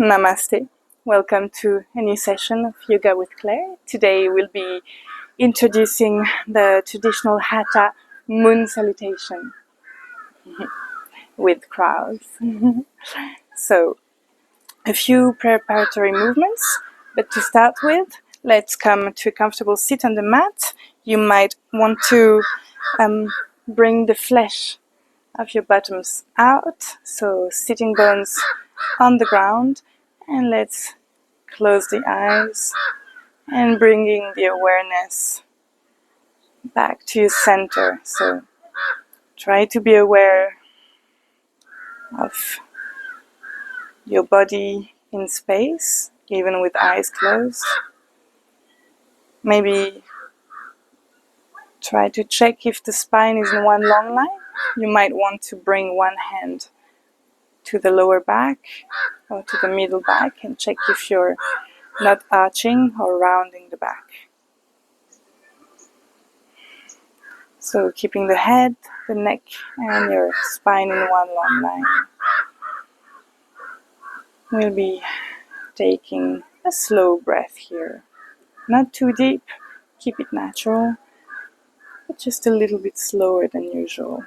Namaste. Welcome to a new session of Yoga with Claire. Today we'll be introducing the traditional Hatha moon salutation with crows. So, a few preparatory movements, but to start with, let's come to a comfortable sit on the mat. You might want to bring the flesh of your bottoms out, so sitting bones on the ground, and let's close the eyes and bringing the awareness back to your center. So try to be aware of your body in space, even with eyes closed. Maybe try to check if the spine is in one long line. You might want to bring one hand to the lower back or to the middle back and check if you're not arching or rounding the back. So keeping the head, the neck and your spine in one long line. We'll be taking a slow breath here. Not too deep, keep it natural, but just a little bit slower than usual.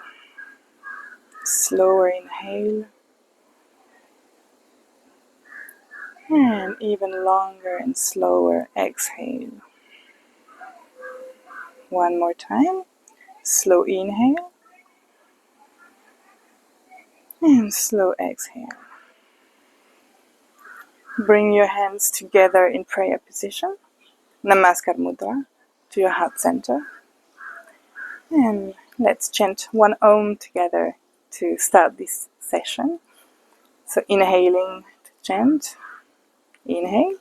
Slower inhale. And even longer and slower exhale. One more time. Slow inhale. And slow exhale. Bring your hands together in prayer position. Namaskar mudra to your heart center. And let's chant one Om together to start this session. So inhaling to chant. Inhale.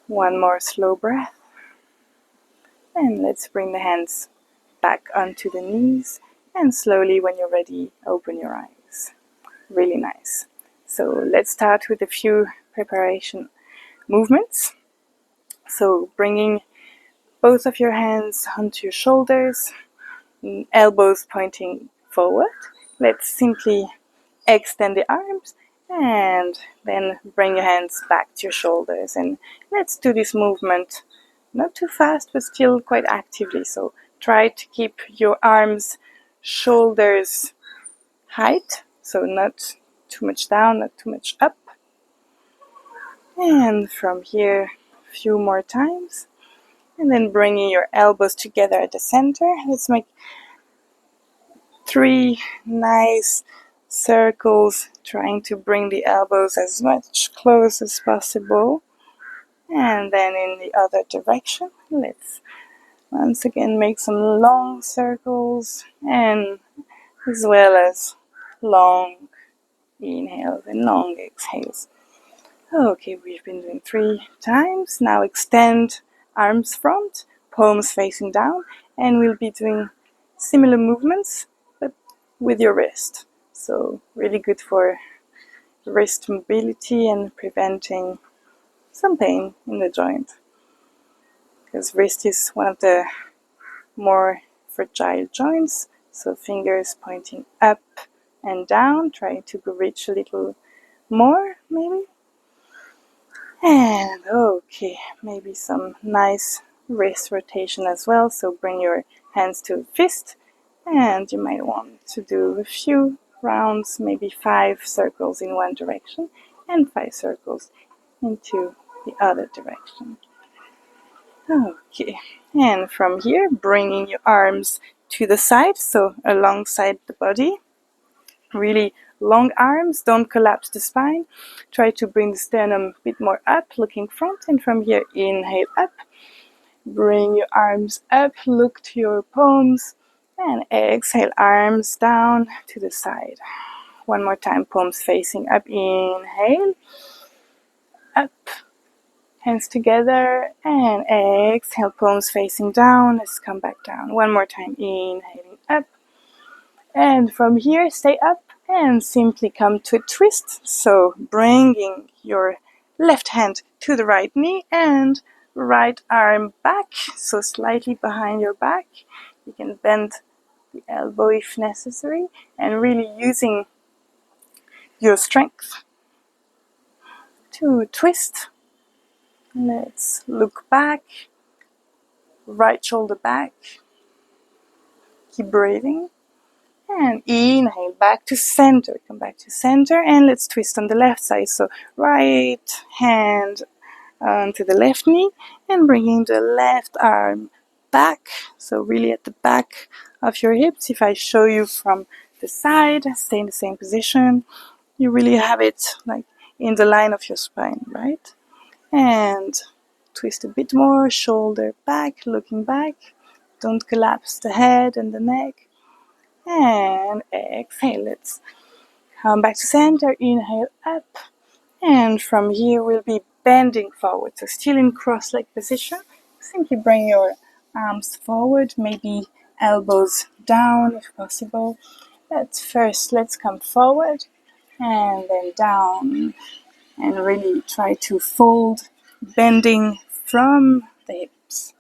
One more slow breath. And let's bring the hands back onto the knees. And slowly, when you're ready, open your eyes. Really nice. So let's start with a few preparation movements. So bringing both of your hands onto your shoulders, elbows pointing forward. Let's simply extend the arms and then bring your hands back to your shoulders. And let's do this movement not too fast, but still quite actively. So try to keep your arms, shoulders height, so not too much down, not too much up. And from here, a few more times. And then bringing your elbows together at the center. Let's make 3 nice circles, trying to bring the elbows as much close as possible. And then in the other direction, let's once again make some long circles, and as well as long inhales and long exhales. Okay, we've been doing 3 times. Now extend arms front, palms facing down, and we'll be doing similar movements, but with your wrist. So really good for wrist mobility and preventing some pain in the joint. Because wrist is one of the more fragile joints, so fingers pointing up and down, trying to reach a little more, maybe. And okay, maybe some nice wrist rotation as well. So bring your hands to a fist, and you might want to do a few rounds, maybe 5 circles in one direction and 5 circles into the other direction. Okay, and from here, bringing your arms to the side, so alongside the body. Really long arms, don't collapse the spine. Try to bring the sternum a bit more up, looking front, and from here, inhale up. Bring your arms up, look to your palms, and exhale, arms down to the side. One more time, palms facing up, inhale, up, hands together, and exhale, palms facing down. Let's come back down. One more time, inhaling up. And from here, stay up, and simply come to a twist. So bringing your left hand to the right knee and right arm back, so slightly behind your back. You can bend the elbow if necessary, and really using your strength to twist. Let's look back, right shoulder back. Keep breathing. And inhale, back to center. Come back to center, and let's twist on the left side. So right hand onto the left knee, and bringing the left arm back. So really at the back of your hips. If I show you from the side, stay in the same position. You really have it like in the line of your spine, right? And twist a bit more, shoulder back, looking back. Don't collapse the head and the neck. And exhale. Let's come back to center. Inhale up. And from here we'll be bending forward. So still in cross-leg position. Simply bring your arms forward, maybe elbows down if possible. Let's come forward and then down. And really try to fold, bending from the hips,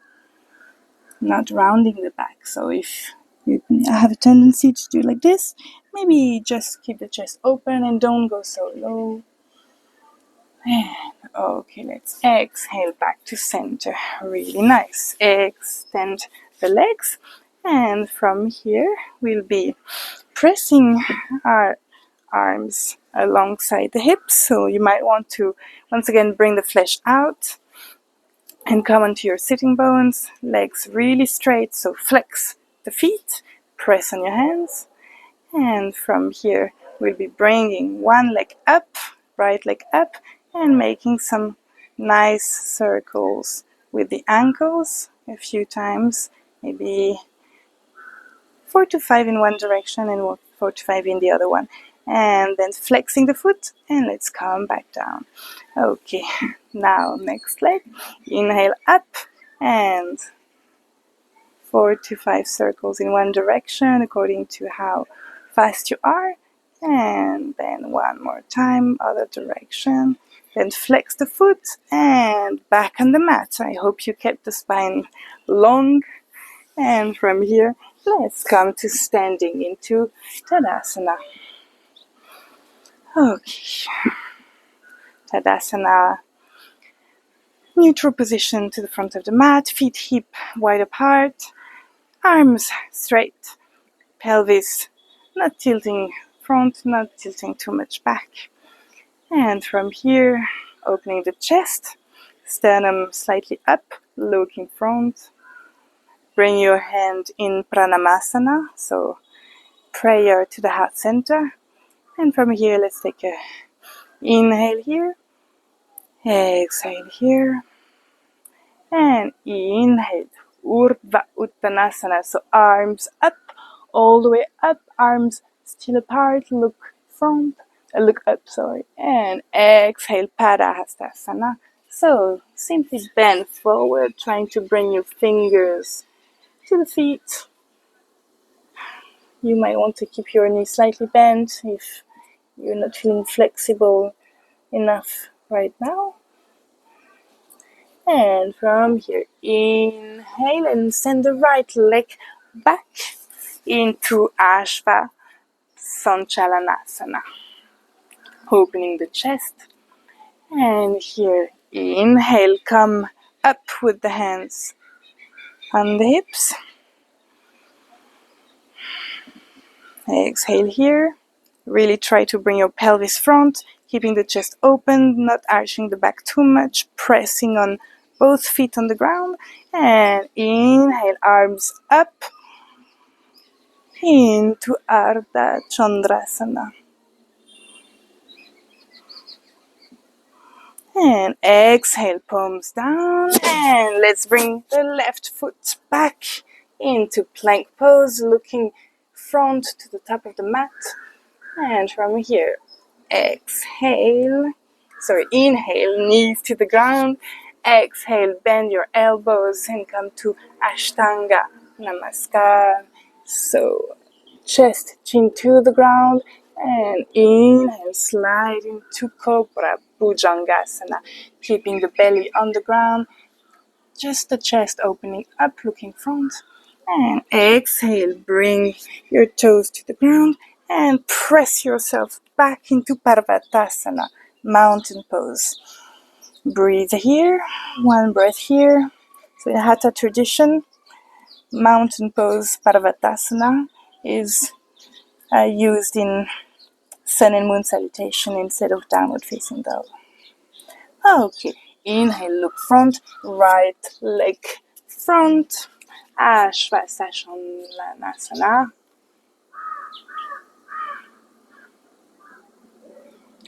not rounding the back. So if you have a tendency to do like this, maybe just keep the chest open and don't go so low. And okay, let's exhale back to center. Really nice. Extend the legs, and from here we'll be pressing our arms alongside the hips. So you might want to once again bring the flesh out and come onto your sitting bones, legs really straight. So flex the feet, press on your hands, and from here we'll be bringing one leg up, right leg up, and making some nice circles with the ankles a few times, maybe 4 to 5 in one direction and 4 to 5 in the other one. And then flexing the foot, and let's come back down. Okay, now next leg. Inhale up, and 4 to 5 circles in one direction according to how fast you are. And then one more time, other direction. Then flex the foot and back on the mat. I hope you kept the spine long. And from here, let's come to standing into Tadasana. Okay. Tadasana. Neutral position to the front of the mat, feet hip wide apart, arms straight, pelvis not tilting front, not tilting too much back. And from here, opening the chest, sternum slightly up, looking front. Bring your hand in pranayama, so prayer to the heart center. And from here, let's take a inhale here, exhale here, and inhale, Urdhva Uttanasana, so arms up, all the way up, arms still apart, look up, and exhale, Padahastasana. So simply bend forward, trying to bring your fingers to the feet. You might want to keep your knees slightly bent if you're not feeling flexible enough right now. And from here, inhale and send the right leg back into Ashva Sanchalanasana. Opening the chest. And here, inhale, come up with the hands on the hips. Exhale here. Really try to bring your pelvis front, keeping the chest open, not arching the back too much, pressing on both feet on the ground. And inhale, arms up into Hatha Chandra Namaskar. And exhale, palms down, and let's bring the left foot back into plank pose, looking front to the top of the mat. And from here, inhale, knees to the ground. Exhale, bend your elbows and come to Ashtanga Namaskar. So chest, chin to the ground, And inhale, slide into Cobra Bhujangasana, keeping the belly on the ground, just the chest opening up, looking front. And exhale, bring your toes to the ground and press yourself back into Parvatasana, mountain pose. Breathe here, one breath here. So in Hatha tradition, mountain pose Parvatasana is used in sun and moon salutation instead of downward facing dog. Okay, inhale, look front, right leg front, Ashwasa Shanlanasana.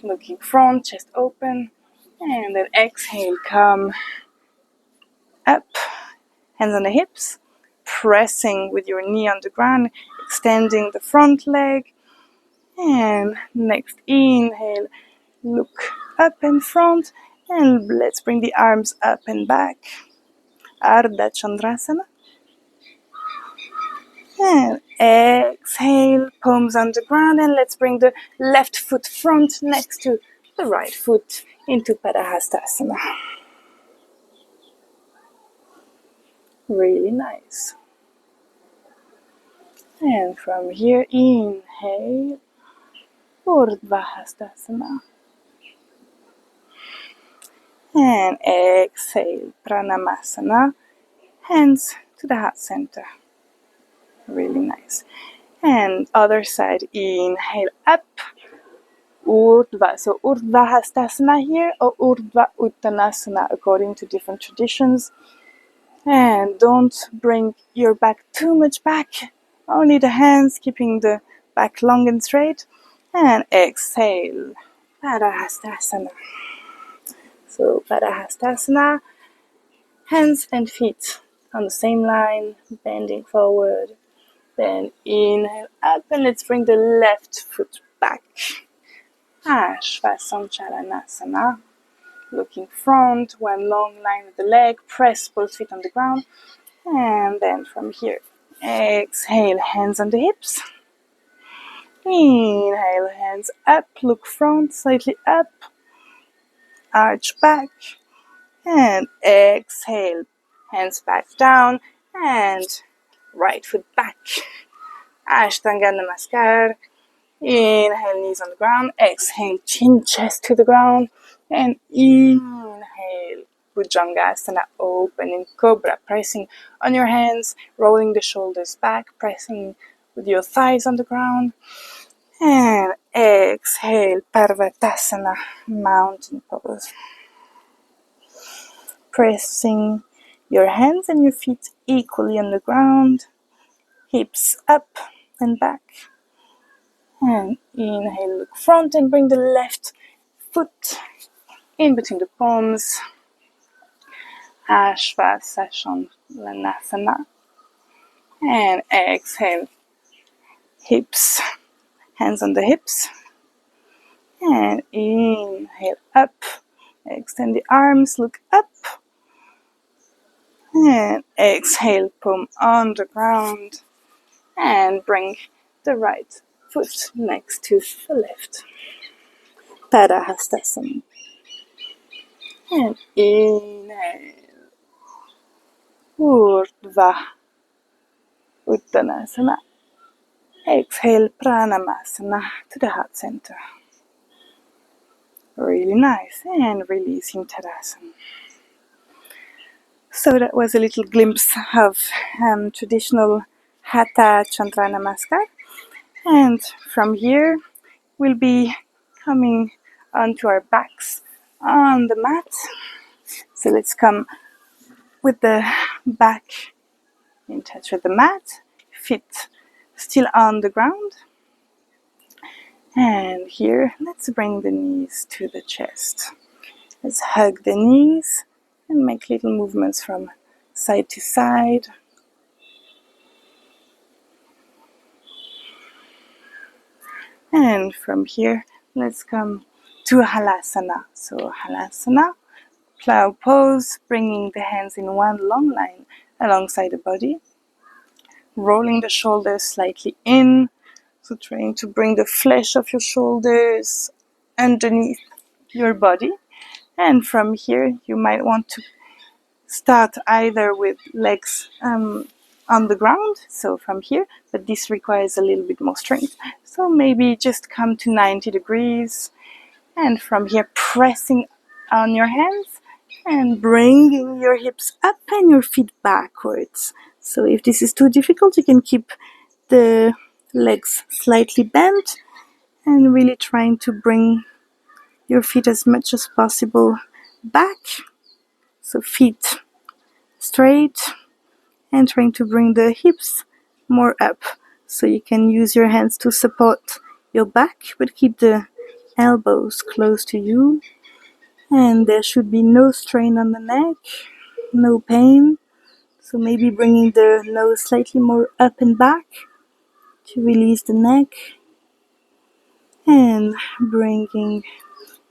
Looking front, chest open, and then exhale, come up, hands on the hips, pressing with your knee on the ground, extending the front leg, and next inhale, look up and front, and let's bring the arms up and back, Ardha Chandrasana. And exhale, palms on the ground, and let's bring the left foot front next to the right foot into Padahastasana. Really nice. And from here, inhale, Urdhva-hastasana. And exhale, Pranamasana, hands to the heart center. Really nice. And other side, inhale up, Urdhva. So Urdhva Hastasana here or Urdhva Uttanasana according to different traditions. And don't bring your back too much back. Only the hands, keeping the back long and straight. And exhale, Padahastasana. So Padahastasana, hands and feet on the same line, bending forward. Then inhale up and let's bring the left foot back. Ashvasanchalanasana. Looking front, one long line with the leg, press both feet on the ground. And then from here, exhale, hands on the hips. Inhale, hands up, look front, slightly up, arch back. And exhale, hands back down, and right foot back. Ashtanga Namaskar. Inhale, knees on the ground. Exhale, chin, chest to the ground. And inhale, Bhujangasana, opening Cobra, pressing on your hands, rolling the shoulders back, pressing with your thighs on the ground. And exhale, Parvatasana, mountain pose. Pressing your hands and your feet equally on the ground, hips up and back. And inhale, look front and bring the left foot in between the palms. Ashwasa Shanlanasana. And exhale, hips, hands on the hips. And inhale, up. Extend the arms, look up. And exhale, palm on the ground. And bring the right foot next to the left. Padahastasana. And inhale. Urdhva Uttanasana. Exhale, Pranamasana to the heart center. Really nice. And releasing Tadasana. So that was a little glimpse of traditional Hatha Chandra Namaskar. And from here, we'll be coming onto our backs on the mat. So let's come with the back in touch with the mat, feet still on the ground. And here, let's bring the knees to the chest. Let's hug the knees and make little movements from side to side. And from here, let's come to Halasana. So Halasana, plow pose, bringing the hands in one long line alongside the body. Rolling the shoulders slightly in, So trying to bring the flesh of your shoulders underneath your body. And from here, you might want to start either with legs on the ground, so from here, but this requires a little bit more strength. So maybe just come to 90 degrees, and from here, pressing on your hands and bringing your hips up and your feet backwards. So if this is too difficult, you can keep the legs slightly bent and really trying to bring your feet as much as possible back. So feet straight and trying to bring the hips more up. So you can use your hands to support your back, but keep the elbows close to you. And there should be no strain on the neck, no pain. So maybe bringing the nose slightly more up and back to release the neck. And bringing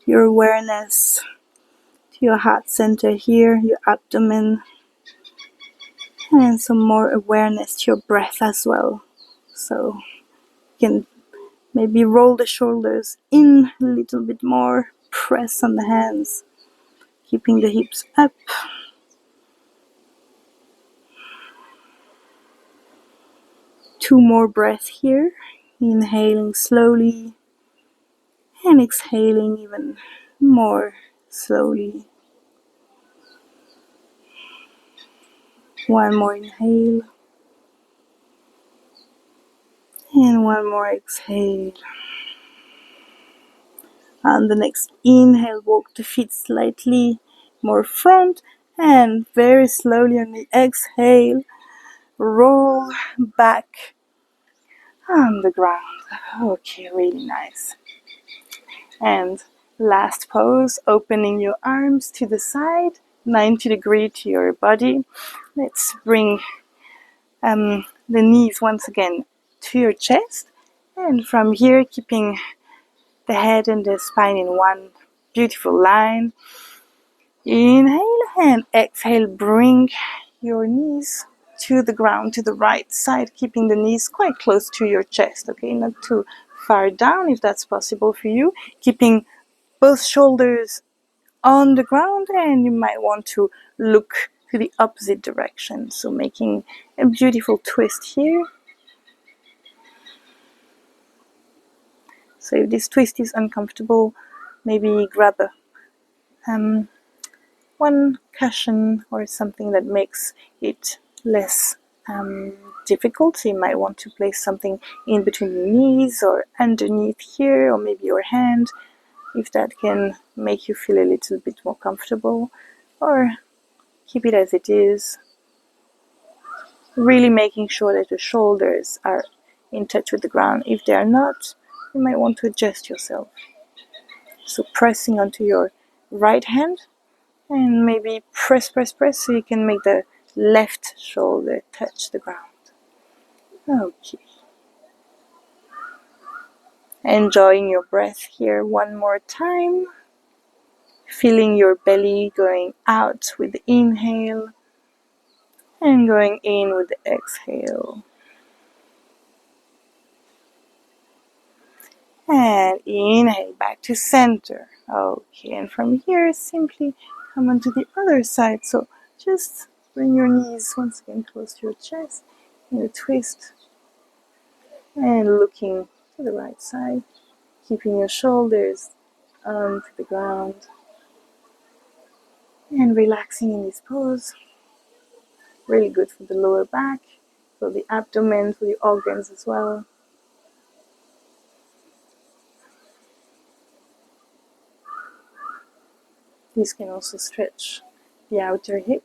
your awareness to your heart center here, your abdomen. And some more awareness to your breath as well. So you can maybe roll the shoulders in a little bit more, press on the hands, keeping the hips up. Two more breaths here, inhaling slowly and exhaling even more slowly. One more inhale and one more exhale. On the next inhale, walk the feet slightly more front, and very slowly on the exhale, roll back on the ground. Okay, really nice. And last pose, opening your arms to the side, 90 degrees to your body. Let's bring the knees once again to your chest. And from here, keeping the head and the spine in one beautiful line. Inhale and exhale, bring your knees to the ground, to the right side, keeping the knees quite close to your chest, okay? Not too far down if that's possible for you. Keeping both shoulders on the ground, and you might want to look to the opposite direction. So making a beautiful twist here. So if this twist is uncomfortable, maybe grab a one cushion or something that makes it less difficult. So you might want to place something in between your knees or underneath here, or maybe your hand, if that can make you feel a little bit more comfortable, or keep it as it is. Really making sure that the shoulders are in touch with the ground. If they are not, you might want to adjust yourself. So pressing onto your right hand, and maybe press so you can make the left shoulder touch the ground. Okay. Enjoying your breath here one more time. Feeling your belly going out with the inhale and going in with the exhale. And inhale back to center. Okay, and from here simply come onto the other side. So just bring your knees once again close to your chest and a twist. And looking to the right side, keeping your shoulders onto the ground. And relaxing in this pose. Really good for the lower back, for the abdomen, for the organs as well. This can also stretch the outer hip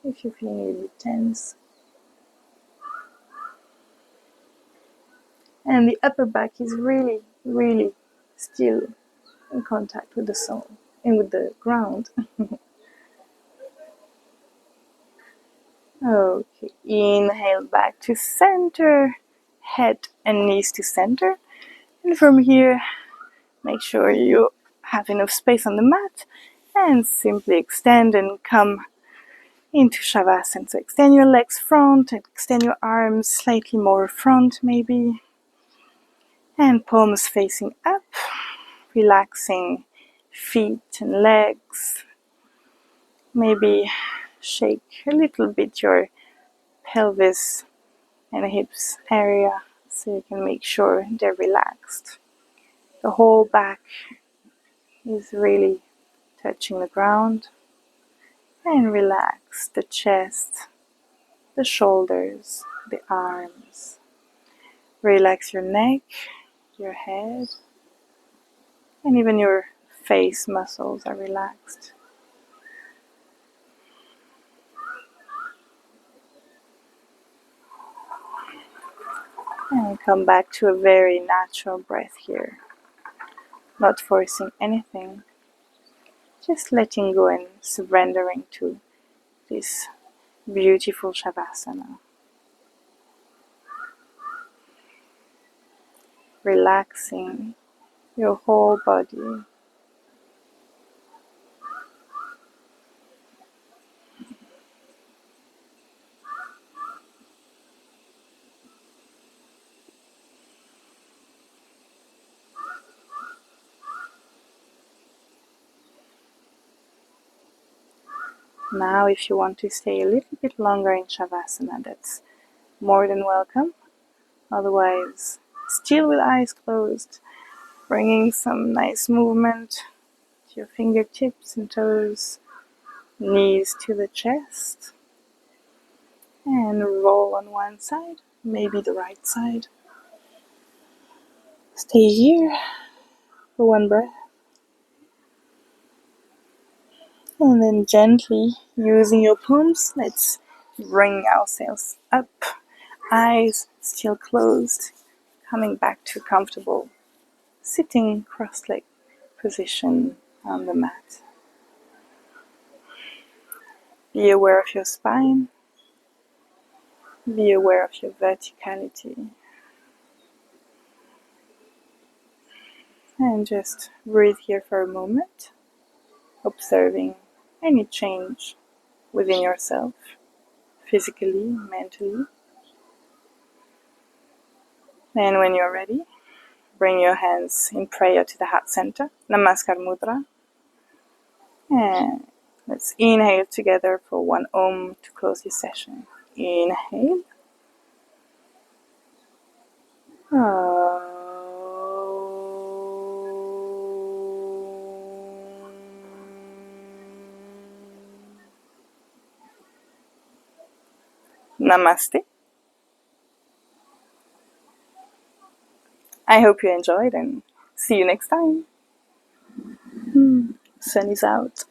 if you're feeling a little bit tense. And the upper back is really, really still in contact with the soul and with the ground. Okay, inhale back to center, head and knees to center. And from here, make sure you have enough space on the mat and simply extend and come into Shavasana. So extend your legs front, extend your arms slightly more front maybe. And palms facing up, relaxing feet and legs. Maybe shake a little bit your pelvis and hips area so you can make sure they're relaxed. The whole back is really touching the ground. And relax the chest, the shoulders, the arms. Relax your neck, your head, and even your face muscles are relaxed. And come back to a very natural breath here. Not forcing anything, just letting go and surrendering to this beautiful Shavasana. Relaxing your whole body. Now, if you want to stay a little bit longer in Shavasana, that's more than welcome. Otherwise, still with eyes closed, bringing some nice movement to your fingertips and toes, knees to the chest, and roll on one side, maybe the right side. Stay here for one breath. And then gently, using your palms, let's bring ourselves up. Eyes still closed, coming back to comfortable sitting cross-legged position on the mat. Be aware of your spine. Be aware of your verticality. And just breathe here for a moment, observing any change within yourself, physically, mentally. And when you're ready, bring your hands in prayer to the heart center, Namaskar Mudra. And let's inhale together for one Om to close this session. Inhale. Namaste. I hope you enjoyed and see you next time. Sun is out.